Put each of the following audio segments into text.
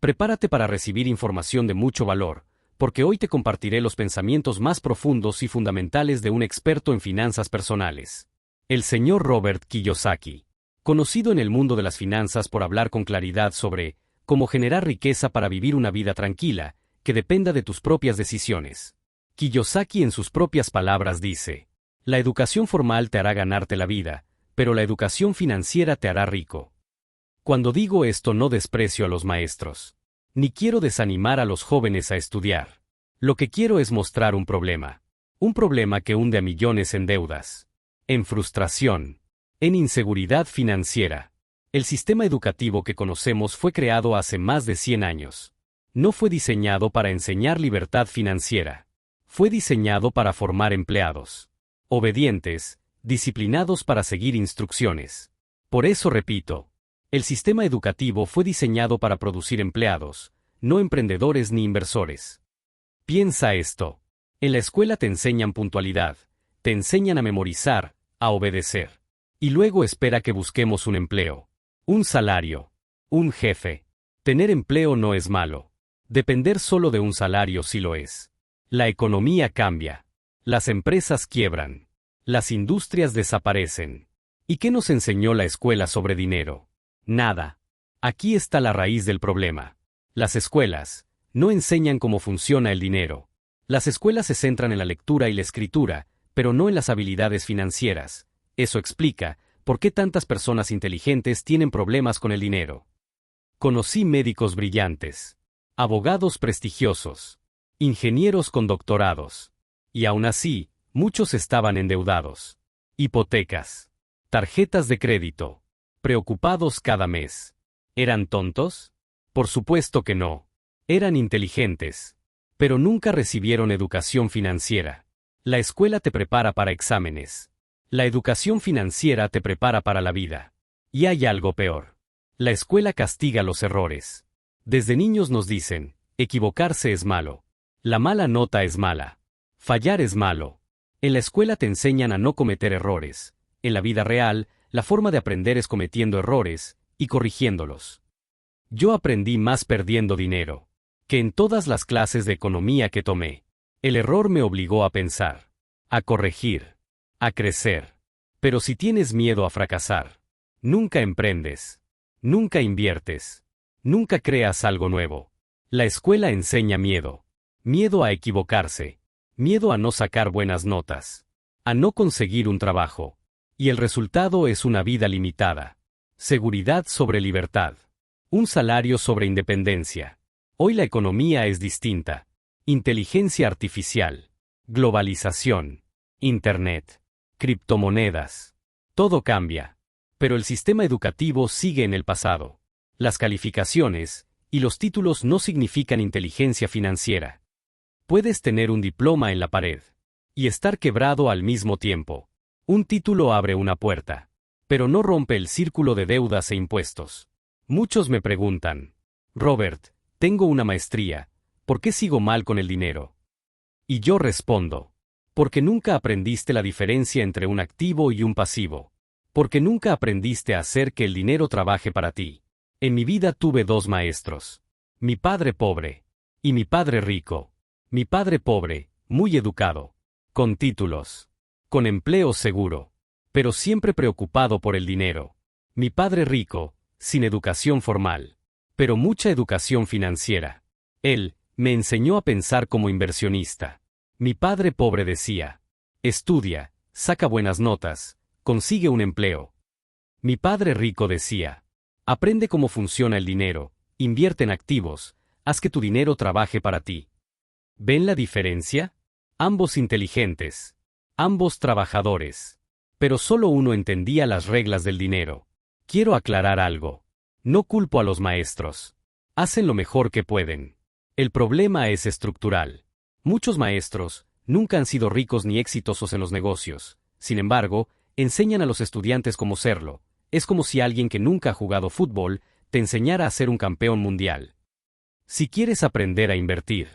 Prepárate para recibir información de mucho valor, porque hoy te compartiré los pensamientos más profundos y fundamentales de un experto en finanzas personales. El señor Robert Kiyosaki, conocido en el mundo de las finanzas por hablar con claridad sobre cómo generar riqueza para vivir una vida tranquila, que dependa de tus propias decisiones. Kiyosaki en sus propias palabras dice: la educación formal te hará ganarte la vida, pero la educación financiera te hará rico. Cuando digo esto no desprecio a los maestros, ni quiero desanimar a los jóvenes a estudiar. Lo que quiero es mostrar un problema que hunde a millones en deudas, en frustración, en inseguridad financiera. El sistema educativo que conocemos fue creado hace más de 100 años. No fue diseñado para enseñar libertad financiera. Fue diseñado para formar empleados obedientes, disciplinados para seguir instrucciones. Por eso repito, el sistema educativo fue diseñado para producir empleados, no emprendedores ni inversores. Piensa esto. En la escuela te enseñan puntualidad, te enseñan a memorizar, a obedecer. Y luego espera que busquemos un empleo, un salario, un jefe. Tener empleo no es malo. Depender solo de un salario sí lo es. La economía cambia. Las empresas quiebran. Las industrias desaparecen. ¿Y qué nos enseñó la escuela sobre dinero? Nada. Aquí está la raíz del problema. Las escuelas no enseñan cómo funciona el dinero. Las escuelas se centran en la lectura y la escritura, pero no en las habilidades financieras. Eso explica por qué tantas personas inteligentes tienen problemas con el dinero. Conocí médicos brillantes, abogados prestigiosos, ingenieros con doctorados. Y aún así, muchos estaban endeudados. Hipotecas, tarjetas de crédito, preocupados cada mes. ¿Eran tontos? Por supuesto que no. Eran inteligentes. Pero nunca recibieron educación financiera. La escuela te prepara para exámenes. La educación financiera te prepara para la vida. Y hay algo peor. La escuela castiga los errores. Desde niños nos dicen, equivocarse es malo. La mala nota es mala. Fallar es malo. En la escuela te enseñan a no cometer errores. En la vida real, la forma de aprender es cometiendo errores y corrigiéndolos. Yo aprendí más perdiendo dinero que en todas las clases de economía que tomé. El error me obligó a pensar, a corregir, a crecer. Pero si tienes miedo a fracasar, nunca emprendes, nunca inviertes, nunca creas algo nuevo. La escuela enseña miedo. Miedo a equivocarse, miedo a no sacar buenas notas, a no conseguir un trabajo. Y el resultado es una vida limitada. Seguridad sobre libertad. Un salario sobre independencia. Hoy la economía es distinta. Inteligencia artificial. Globalización. Internet. Criptomonedas. Todo cambia. Pero el sistema educativo sigue en el pasado. Las calificaciones y los títulos no significan inteligencia financiera. Puedes tener un diploma en la pared y estar quebrado al mismo tiempo. Un título abre una puerta, pero no rompe el círculo de deudas e impuestos. Muchos me preguntan, Robert, tengo una maestría, ¿por qué sigo mal con el dinero? Y yo respondo, porque nunca aprendiste la diferencia entre un activo y un pasivo. Porque nunca aprendiste a hacer que el dinero trabaje para ti. En mi vida tuve dos maestros. Mi padre pobre y mi padre rico. Mi padre pobre, muy educado, con títulos, con empleo seguro, pero siempre preocupado por el dinero. Mi padre rico, sin educación formal, pero mucha educación financiera. Él me enseñó a pensar como inversionista. Mi padre pobre decía, estudia, saca buenas notas, consigue un empleo. Mi padre rico decía, aprende cómo funciona el dinero, invierte en activos, haz que tu dinero trabaje para ti. ¿Ven la diferencia? Ambos inteligentes, ambos trabajadores. Pero solo uno entendía las reglas del dinero. Quiero aclarar algo. No culpo a los maestros. Hacen lo mejor que pueden. El problema es estructural. Muchos maestros nunca han sido ricos ni exitosos en los negocios. Sin embargo, enseñan a los estudiantes cómo serlo. Es como si alguien que nunca ha jugado fútbol te enseñara a ser un campeón mundial. Si quieres aprender a invertir,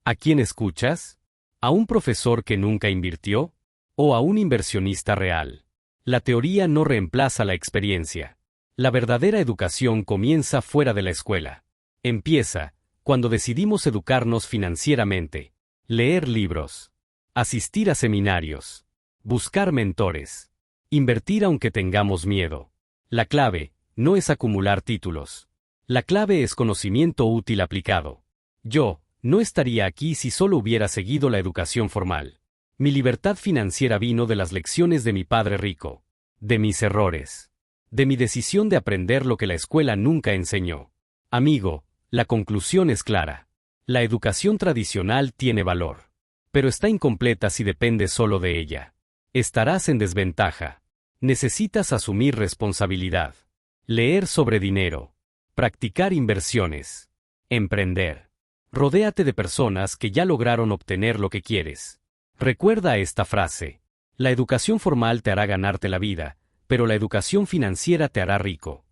¿a quién escuchas? ¿A un profesor que nunca invirtió? ¿O a un inversionista real? La teoría no reemplaza la experiencia. La verdadera educación comienza fuera de la escuela. Empieza cuando decidimos educarnos financieramente, leer libros, asistir a seminarios, buscar mentores, invertir aunque tengamos miedo. La clave no es acumular títulos. La clave es conocimiento útil aplicado. Yo no estaría aquí si solo hubiera seguido la educación formal. Mi libertad financiera vino de las lecciones de mi padre rico, de mis errores, de mi decisión de aprender lo que la escuela nunca enseñó. Amigo, la conclusión es clara. La educación tradicional tiene valor, pero está incompleta si dependes solo de ella. Estarás en desventaja. Necesitas asumir responsabilidad, leer sobre dinero, practicar inversiones, emprender. Rodéate de personas que ya lograron obtener lo que quieres. Recuerda esta frase: la educación formal te hará ganarte la vida, pero la educación financiera te hará rico.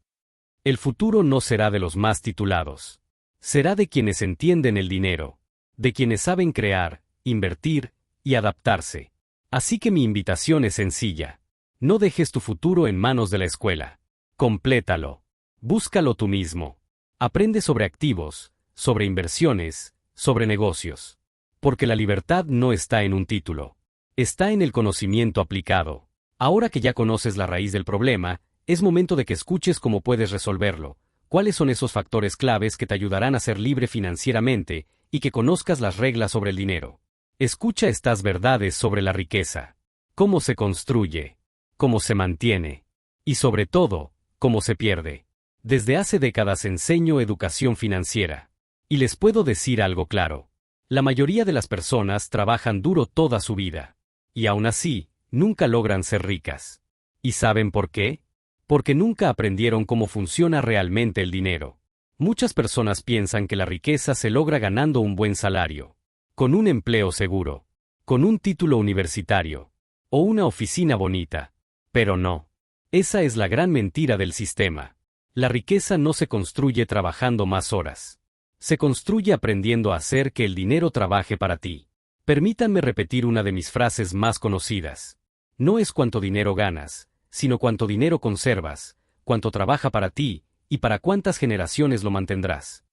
El futuro no será de los más titulados. Será de quienes entienden el dinero, de quienes saben crear, invertir y adaptarse. Así que mi invitación es sencilla. No dejes tu futuro en manos de la escuela. Complétalo. Búscalo tú mismo. Aprende sobre activos, sobre inversiones, sobre negocios. Porque la libertad no está en un título. Está en el conocimiento aplicado. Ahora que ya conoces la raíz del problema, es momento de que escuches cómo puedes resolverlo, cuáles son esos factores claves que te ayudarán a ser libre financieramente y que conozcas las reglas sobre el dinero. Escucha estas verdades sobre la riqueza. Cómo se construye, cómo se mantiene y sobre todo, cómo se pierde. Desde hace décadas enseño educación financiera. Y les puedo decir algo claro. La mayoría de las personas trabajan duro toda su vida. Y aún así, nunca logran ser ricas. ¿Y saben por qué? Porque nunca aprendieron cómo funciona realmente el dinero. Muchas personas piensan que la riqueza se logra ganando un buen salario, con un empleo seguro, con un título universitario, o una oficina bonita. Pero no. Esa es la gran mentira del sistema. La riqueza no se construye trabajando más horas. Se construye aprendiendo a hacer que el dinero trabaje para ti. Permítanme repetir una de mis frases más conocidas. No es cuánto dinero ganas, sino cuánto dinero conservas, cuánto trabaja para ti, y para cuántas generaciones lo mantendrás.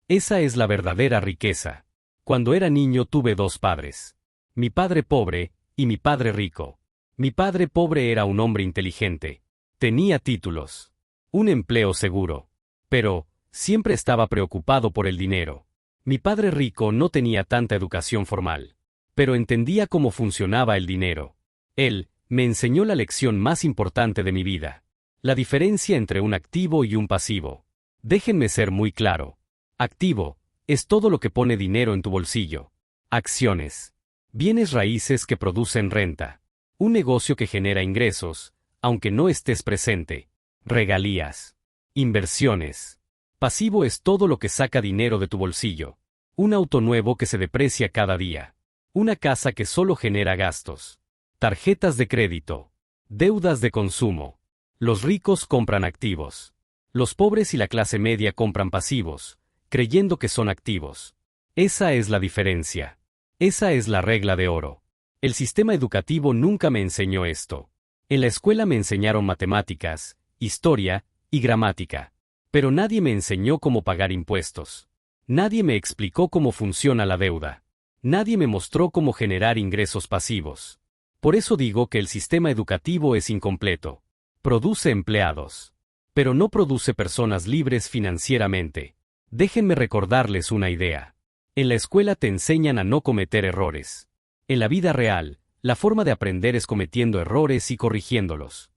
Esa es la verdadera riqueza. Cuando era niño tuve dos padres. Mi padre pobre y mi padre rico. Mi padre pobre era un hombre inteligente. Tenía títulos. Un empleo seguro. Pero siempre estaba preocupado por el dinero. Mi padre rico no tenía tanta educación formal, pero entendía cómo funcionaba el dinero. Él me enseñó la lección más importante de mi vida. La diferencia entre un activo y un pasivo. Déjenme ser muy claro. Activo es todo lo que pone dinero en tu bolsillo. Acciones. Bienes raíces que producen renta. Un negocio que genera ingresos, aunque no estés presente. Regalías. Inversiones. Pasivo es todo lo que saca dinero de tu bolsillo. Un auto nuevo que se deprecia cada día. Una casa que solo genera gastos. Tarjetas de crédito. Deudas de consumo. Los ricos compran activos. Los pobres y la clase media compran pasivos, creyendo que son activos. Esa es la diferencia. Esa es la regla de oro. El sistema educativo nunca me enseñó esto. En la escuela me enseñaron matemáticas, historia y gramática. Pero nadie me enseñó cómo pagar impuestos. Nadie me explicó cómo funciona la deuda. Nadie me mostró cómo generar ingresos pasivos. Por eso digo que el sistema educativo es incompleto. Produce empleados, pero no produce personas libres financieramente. Déjenme recordarles una idea. En la escuela te enseñan a no cometer errores. En la vida real, la forma de aprender es cometiendo errores y corrigiéndolos.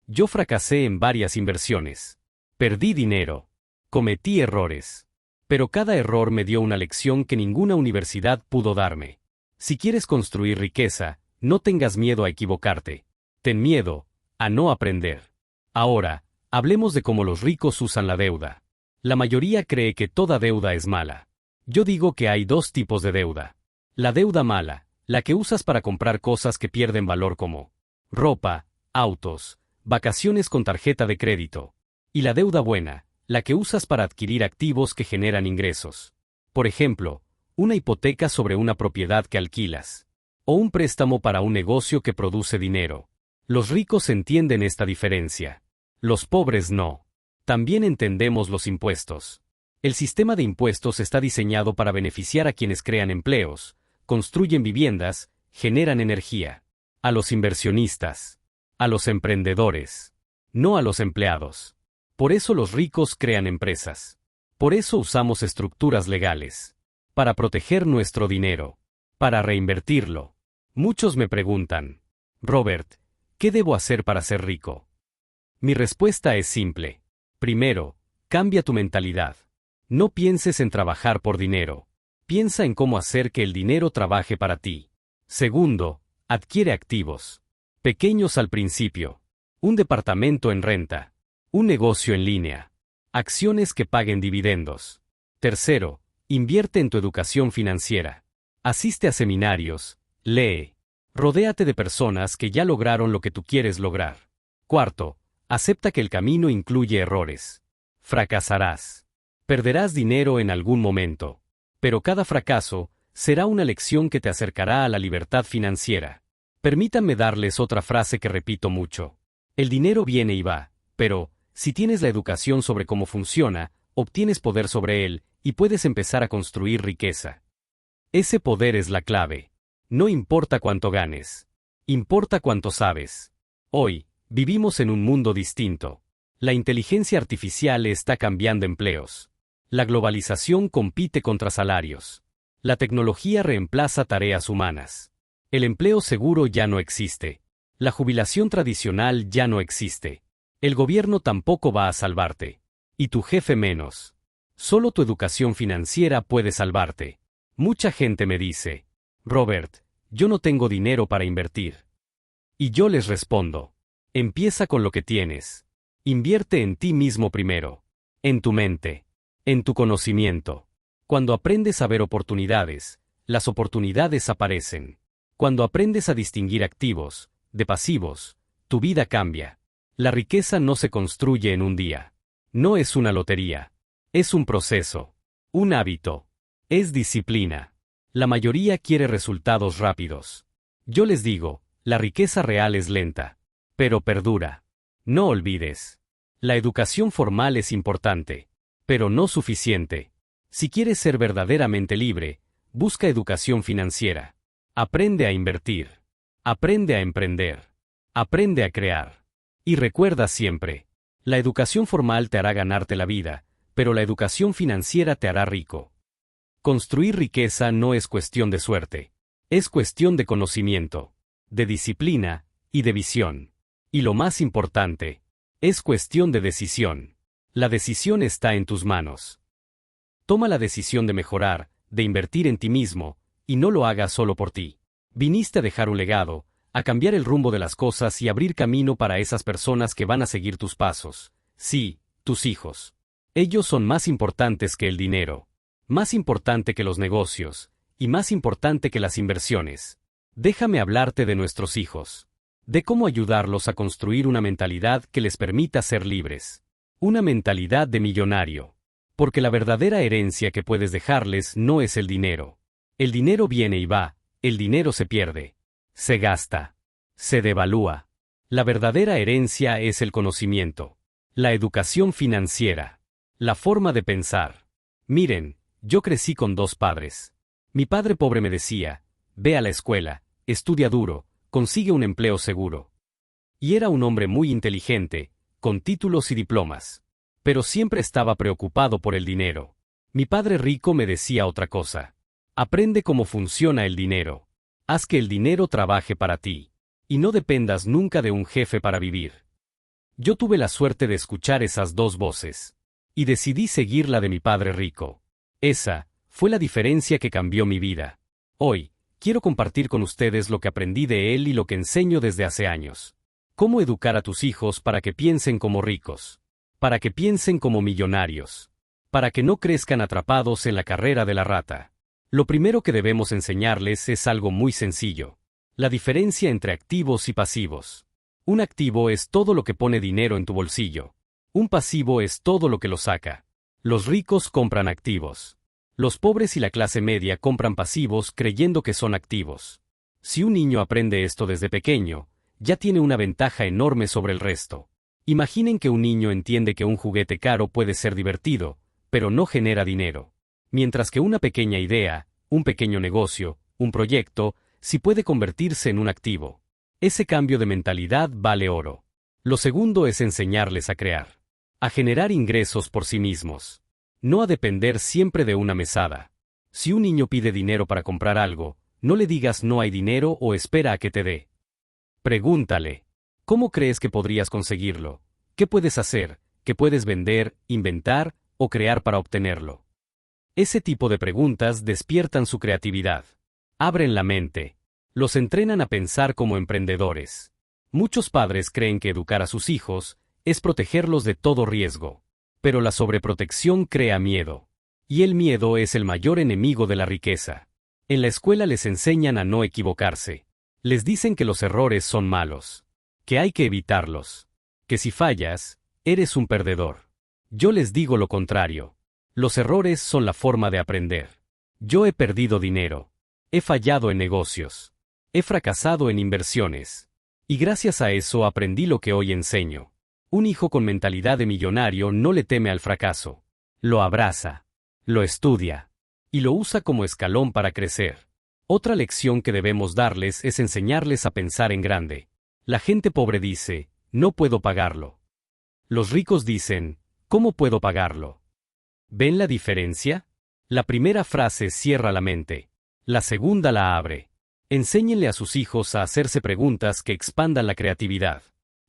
Yo fracasé en varias inversiones. Perdí dinero. Cometí errores. Pero cada error me dio una lección que ninguna universidad pudo darme. Si quieres construir riqueza, no tengas miedo a equivocarte. Ten miedo a no aprender. Ahora, hablemos de cómo los ricos usan la deuda. La mayoría cree que toda deuda es mala. Yo digo que hay dos tipos de deuda. La deuda mala, la que usas para comprar cosas que pierden valor como ropa, autos, vacaciones con tarjeta de crédito. Y la deuda buena, la que usas para adquirir activos que generan ingresos. Por ejemplo, una hipoteca sobre una propiedad que alquilas. O un préstamo para un negocio que produce dinero. Los ricos entienden esta diferencia. Los pobres no. También entendemos los impuestos. El sistema de impuestos está diseñado para beneficiar a quienes crean empleos, construyen viviendas, generan energía. A los inversionistas. A los emprendedores. No a los empleados. Por eso los ricos crean empresas. Por eso usamos estructuras legales. Para proteger nuestro dinero. Para reinvertirlo. Muchos me preguntan, Robert, ¿qué debo hacer para ser rico? Mi respuesta es simple. Primero, cambia tu mentalidad. No pienses en trabajar por dinero. Piensa en cómo hacer que el dinero trabaje para ti. Segundo, adquiere activos. Pequeños al principio. Un departamento en renta. Un negocio en línea. Acciones que paguen dividendos. Tercero, invierte en tu educación financiera. Asiste a seminarios, lee. Rodéate de personas que ya lograron lo que tú quieres lograr. Cuarto, acepta que el camino incluye errores. Fracasarás. Perderás dinero en algún momento. Pero cada fracaso será una lección que te acercará a la libertad financiera. Permítanme darles otra frase que repito mucho. El dinero viene y va, pero, si tienes la educación sobre cómo funciona, obtienes poder sobre él, y puedes empezar a construir riqueza. Ese poder es la clave. No importa cuánto ganes. Importa cuánto sabes. Hoy, vivimos en un mundo distinto. La inteligencia artificial está cambiando empleos. La globalización compite contra salarios. La tecnología reemplaza tareas humanas. El empleo seguro ya no existe. La jubilación tradicional ya no existe. El gobierno tampoco va a salvarte. Y tu jefe menos. Solo tu educación financiera puede salvarte. Mucha gente me dice, Robert, yo no tengo dinero para invertir. Y yo les respondo, empieza con lo que tienes. Invierte en ti mismo primero. En tu mente. En tu conocimiento. Cuando aprendes a ver oportunidades, las oportunidades aparecen. Cuando aprendes a distinguir activos de pasivos, tu vida cambia. La riqueza no se construye en un día. No es una lotería. Es un proceso. Un hábito. Es disciplina. La mayoría quiere resultados rápidos. Yo les digo, la riqueza real es lenta, pero perdura. No olvides. La educación formal es importante, pero no suficiente. Si quieres ser verdaderamente libre, busca educación financiera. Aprende a invertir. Aprende a emprender. Aprende a crear. Y recuerda siempre, la educación formal te hará ganarte la vida, pero la educación financiera te hará rico. Construir riqueza no es cuestión de suerte. Es cuestión de conocimiento, de disciplina y de visión. Y lo más importante, es cuestión de decisión. La decisión está en tus manos. Toma la decisión de mejorar, de invertir en ti mismo, y no lo hagas solo por ti. Viniste a dejar un legado, a cambiar el rumbo de las cosas y abrir camino para esas personas que van a seguir tus pasos. Sí, tus hijos. Ellos son más importantes que el dinero, más importante que los negocios, y más importante que las inversiones. Déjame hablarte de nuestros hijos, de cómo ayudarlos a construir una mentalidad que les permita ser libres. Una mentalidad de millonario. Porque la verdadera herencia que puedes dejarles no es el dinero. El dinero viene y va, el dinero se pierde, se gasta, se devalúa. La verdadera herencia es el conocimiento, la educación financiera, la forma de pensar. Miren, yo crecí con dos padres. Mi padre pobre me decía, ve a la escuela, estudia duro, consigue un empleo seguro. Y era un hombre muy inteligente, con títulos y diplomas. Pero siempre estaba preocupado por el dinero. Mi padre rico me decía otra cosa. Aprende cómo funciona el dinero. Haz que el dinero trabaje para ti. Y no dependas nunca de un jefe para vivir. Yo tuve la suerte de escuchar esas dos voces. Y decidí seguir la de mi padre rico. Esa fue la diferencia que cambió mi vida. Hoy, quiero compartir con ustedes lo que aprendí de él y lo que enseño desde hace años. Cómo educar a tus hijos para que piensen como ricos. Para que piensen como millonarios. Para que no crezcan atrapados en la carrera de la rata. Lo primero que debemos enseñarles es algo muy sencillo. La diferencia entre activos y pasivos. Un activo es todo lo que pone dinero en tu bolsillo. Un pasivo es todo lo que lo saca. Los ricos compran activos. Los pobres y la clase media compran pasivos creyendo que son activos. Si un niño aprende esto desde pequeño, ya tiene una ventaja enorme sobre el resto. Imaginen que un niño entiende que un juguete caro puede ser divertido, pero no genera dinero. Mientras que una pequeña idea, un pequeño negocio, un proyecto, sí puede convertirse en un activo. Ese cambio de mentalidad vale oro. Lo segundo es enseñarles a crear, a generar ingresos por sí mismos, no a depender siempre de una mesada. Si un niño pide dinero para comprar algo, no le digas no hay dinero o espera a que te dé. Pregúntale, ¿cómo crees que podrías conseguirlo? ¿Qué puedes hacer? ¿Qué puedes vender, inventar o crear para obtenerlo? Ese tipo de preguntas despiertan su creatividad. Abren la mente. Los entrenan a pensar como emprendedores. Muchos padres creen que educar a sus hijos es protegerlos de todo riesgo. Pero la sobreprotección crea miedo. Y el miedo es el mayor enemigo de la riqueza. En la escuela les enseñan a no equivocarse. Les dicen que los errores son malos, que hay que evitarlos, que si fallas, eres un perdedor. Yo les digo lo contrario. Los errores son la forma de aprender. Yo he perdido dinero. He fallado en negocios. He fracasado en inversiones. Y gracias a eso aprendí lo que hoy enseño. Un hijo con mentalidad de millonario no le teme al fracaso. Lo abraza. Lo estudia. Y lo usa como escalón para crecer. Otra lección que debemos darles es enseñarles a pensar en grande. La gente pobre dice, no puedo pagarlo. Los ricos dicen, ¿cómo puedo pagarlo? ¿Ven la diferencia? La primera frase cierra la mente. La segunda la abre. Enséñenle a sus hijos a hacerse preguntas que expandan la creatividad.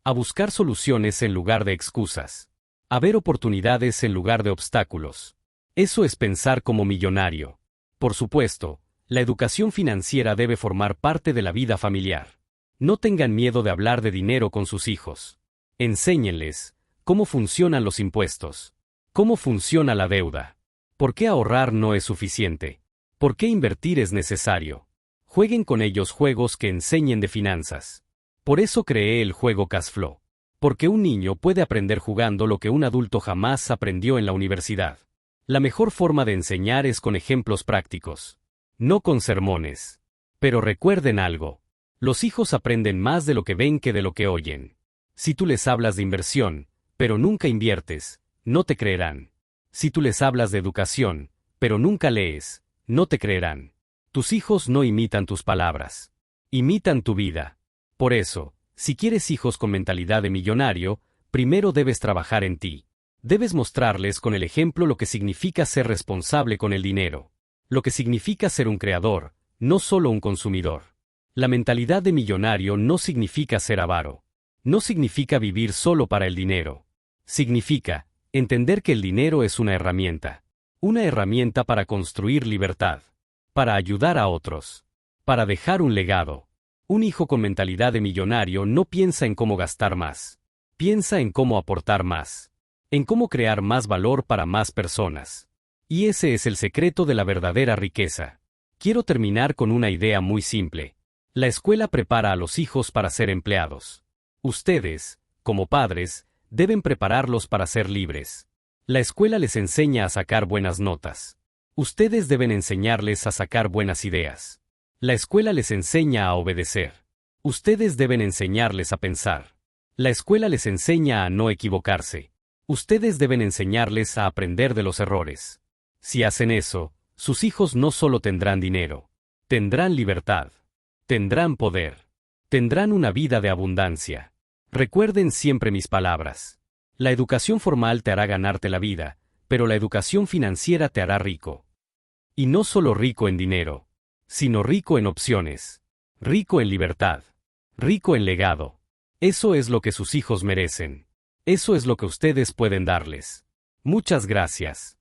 A buscar soluciones en lugar de excusas. A ver oportunidades en lugar de obstáculos. Eso es pensar como millonario. Por supuesto, la educación financiera debe formar parte de la vida familiar. No tengan miedo de hablar de dinero con sus hijos. Enséñenles cómo funcionan los impuestos. ¿Cómo funciona la deuda? ¿Por qué ahorrar no es suficiente? ¿Por qué invertir es necesario? Jueguen con ellos juegos que enseñen de finanzas. Por eso creé el juego Cashflow. Porque un niño puede aprender jugando lo que un adulto jamás aprendió en la universidad. La mejor forma de enseñar es con ejemplos prácticos. No con sermones. Pero recuerden algo. Los hijos aprenden más de lo que ven que de lo que oyen. Si tú les hablas de inversión, pero nunca inviertes, no te creerán. Si tú les hablas de educación, pero nunca lees, no te creerán. Tus hijos no imitan tus palabras. Imitan tu vida. Por eso, si quieres hijos con mentalidad de millonario, primero debes trabajar en ti. Debes mostrarles con el ejemplo lo que significa ser responsable con el dinero. Lo que significa ser un creador, no solo un consumidor. La mentalidad de millonario no significa ser avaro. No significa vivir solo para el dinero. Significa entender que el dinero es una herramienta. Una herramienta para construir libertad. Para ayudar a otros. Para dejar un legado. Un hijo con mentalidad de millonario no piensa en cómo gastar más. Piensa en cómo aportar más. En cómo crear más valor para más personas. Y ese es el secreto de la verdadera riqueza. Quiero terminar con una idea muy simple. La escuela prepara a los hijos para ser empleados. Ustedes, como padres, deben prepararlos para ser libres. La escuela les enseña a sacar buenas notas. Ustedes deben enseñarles a sacar buenas ideas. La escuela les enseña a obedecer. Ustedes deben enseñarles a pensar. La escuela les enseña a no equivocarse. Ustedes deben enseñarles a aprender de los errores. Si hacen eso, sus hijos no solo tendrán dinero, tendrán libertad, tendrán poder, tendrán una vida de abundancia. Recuerden siempre mis palabras. La educación formal te hará ganarte la vida, pero la educación financiera te hará rico. Y no solo rico en dinero, sino rico en opciones, rico en libertad, rico en legado. Eso es lo que sus hijos merecen. Eso es lo que ustedes pueden darles. Muchas gracias.